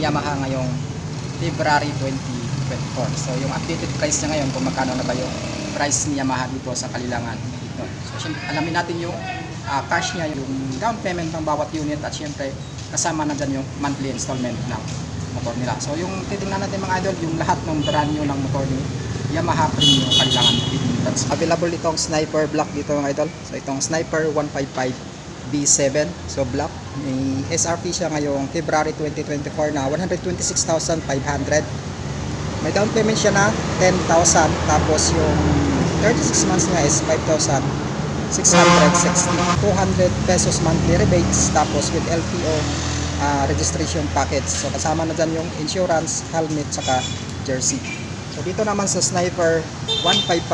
Yamaha ngayong February 2024. So yung updated price niya ngayon, kung magkano na ba yung price ni Yamaha dito sa Kalilangan dito. So alamin natin yung cash niya, yung down payment ng bawat unit, at syempre kasama na dyan yung monthly installment ng motor nila. So yung titingnan natin mga idol, yung lahat ng brand new ng motor ni Yamaha Premium Kalilangan. That's available itong Sniper Black dito mga idol. So itong Sniper 155 B7, so black, may SRP siya ngayong February 2024 na 126,500. May down payment siya na 10,000, tapos yung 36 months niya is 5,660, 200 pesos monthly rebates, tapos with LTO registration package. So kasama na dyan yung insurance, helmet, saka jersey. So dito naman sa Sniper 155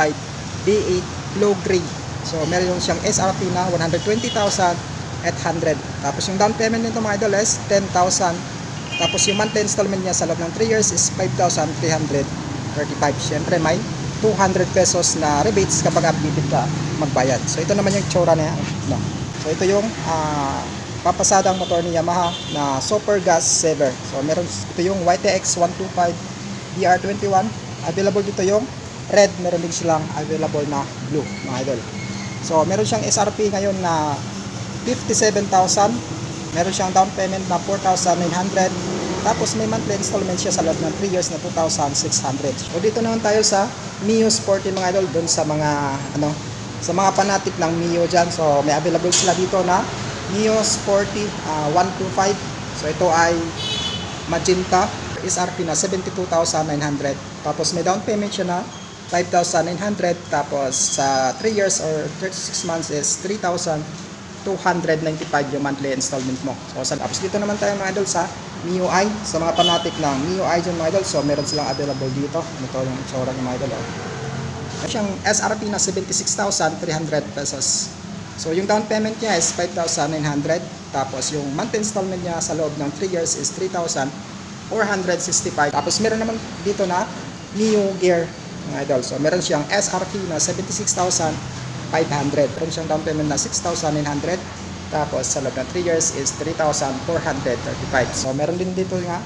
B8 Glow Gray, so meron siyang SRP na 120,800. Tapos yung down payment nito mga idol is 10,000. Tapos yung monthly installment niya sa loob ng 3 years is 5,335. Siyempre may 200 pesos na rebates kapag updated ka magbayad. So ito naman yung tsura niya. So ito yung papasadang motor ni Yamaha na Super Gas Saver. So meron ito yung YTX 125 DR21. Available dito yung red, meron din silang available na blue mga idol. So meron siyang SRP ngayon na 57,000. Meron siyang down payment na 4,900. Tapos may monthly installment siya sa loob ng 3 years na 2,600. So dito naman tayo sa Mio Sporty mga idol, doon sa mga sa mga fanatic ng Mio dyan. So may available sila dito na Mio Sporty 125. So ito ay magenta, SRP na 72,900. Tapos may down payment siya na 5,900. Tapos sa 3 years or 36 months is 3,295 yung monthly installment mo. So tapos dito naman tayo mga idol sa Mio I, sa mga fanatic ng Mio I dyan mga idol. So meron silang available dito. Ito yung itsura ng mga idol. Meron siyang SRP na 76,300 pesos. So yung down payment niya is 5,900. Tapos yung monthly installment niya sa loob ng 3 years is 3,465. Tapos meron naman dito na Mio Gear mga idol. So meron siyang SRP na 76,500. Meron siyang down payment na 6,900. Tapos sa loob ng 3 years is 3,435. So meron din dito nga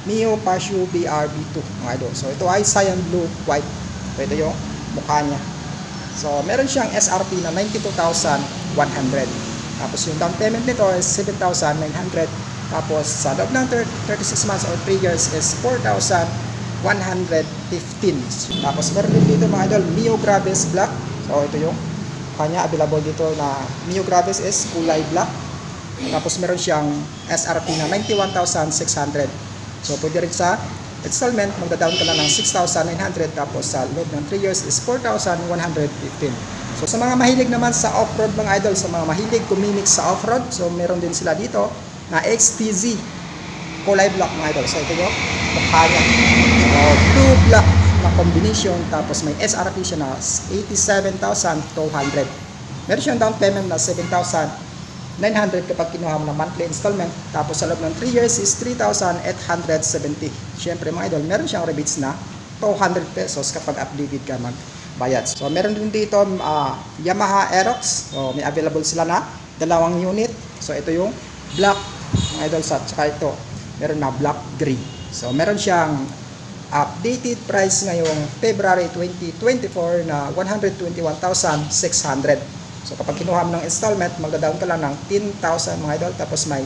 Mio Passion BRB2 mga idol. So ito ay cyan blue white. So ito yung mukha niya. So meron siyang SRP na 92,100. Tapos yung down payment nito is 7,900. Tapos sa loob ng 36 months or 3 years is 4,115. Tapos meron din dito mga idol Mio Gravis Black. So ito yung kanya, available dito na Mio Gravis is kulay black. Tapos meron siyang SRP na 91,600. So pwede rin sa installment, magda-down ka na ng 6,900. Tapos sa loob ng 3 years is 4,115. So sa mga mahilig naman sa off-road mga idol, sa mga mahilig kumimix sa off-road, so meron din sila dito na XTZ kulay black mga idol. So ito yung mukha niya. So blue black na combination. Tapos may SRP siya na 87,200. Meron siyang down payment na 7,900 kapag kinuha mo ng monthly installment. Tapos sa loob ng 3 years is 3,870. Siyempre mga idol, meron siyang rebates na 200 pesos kapag updated ka magbayad. So meron din dito Yamaha Aerox. So may available sila na 2 unit. So ito yung black mga idol, sa tsaka ito meron na black gray. So meron siyang updated price ngayong February 2024 na 121,600. So kapag kinuha mo ng installment, magda-down ka lang ng 10,000 mga idol. Tapos may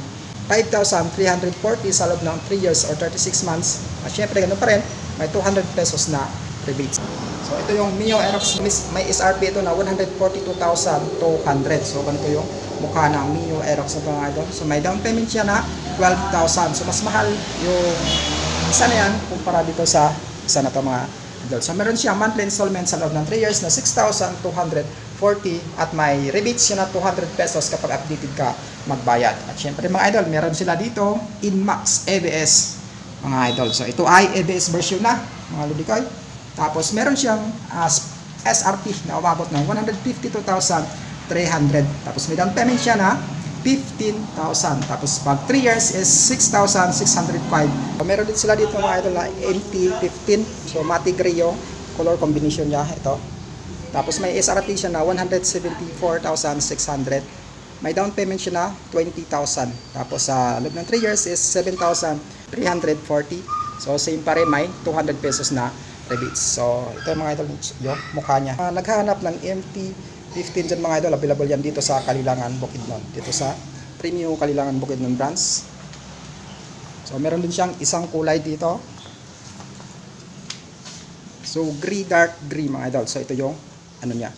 5,340 sa loob ng 3 years or 36 months. At syempre ganun pa rin, may 200 pesos na rebates. So ito yung Mio Aerox, may SRP ito na 142,200. So ganito yung mukha ng Mio Aerox na mga idol. So may down payment siya na 12,000. So mas mahal yung isa na yan kumpara dito sa isa na ito mga idol. So meron siya monthly installment sa loob ng 3 years na 6,240 at may rebates siya na 200 pesos kapag updated ka magbayad. At syempre mga idol, meron sila dito Inmax ABS mga idol. So ito ay ABS version na mga ludikoy. Tapos meron siyang SRP na umabot ng 152,300. Tapos may down payment siya na 15,000. Tapos pag 3 years is 6,605. Meron din sila dito mga idol na MT-15. So matte gray yung color combination niya. Ito. Tapos may SRP siya na 174,600. May down payment siya na 20,000. Tapos sa loob ng 3 years is 7,340. So same pa rin, may 200 pesos na rebates. So ito mga idol yung mukha niya. Naghahanap ng MT-15 dyan mga idol. Available yan dito sa Kalilangan, Bukidnon. Dito sa Premium Kalilangan, Bukidnon branch. So meron din siyang isang kulay dito. So gray, dark gray mga idol. So ito yung ano niya.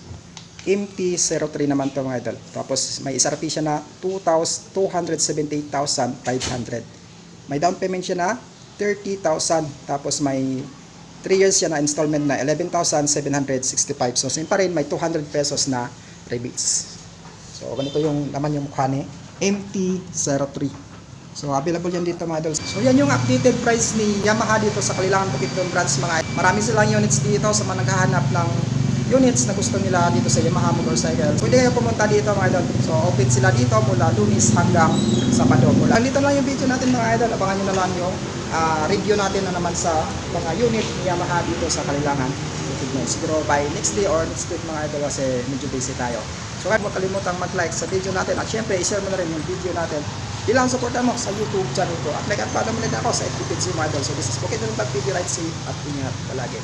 MT-03 naman to mga idol. Tapos may SRP siya na 278,500. May down payment siya na 30,000. Tapos may 3 years siya na installment na 11,765. So same pa rin, may 200 pesos na rebates. So ganito yung naman yung mukha ni MT-03. So available yan dito mga idol. So yan yung updated price ni Yamaha dito sa Kalilangan Bukidnon branch mga idol. Marami silang units dito sa mga naghahanap ng units na gusto nila dito sa Yamaha motorcycle. Pwede kayo pumunta dito mga idol. So open sila dito mula Lunes hanggang Sabado. Dito lang yung video natin mga idol. Abangan nyo na lang yung review natin na naman sa mga unit ni Yamaha dito sa Kalilangan. Siguro by next day or next week mga idol kasi medyo busy tayo. So huwag mo kalimutang mag-like sa video natin at syempre i-share mo na rin yung video natin bilang supportan mo sa YouTube channel ko. At like at follow mo rin ako sa FB page mga idol. So this is Bukidnon Vlog TV, right safe at ingat palagi.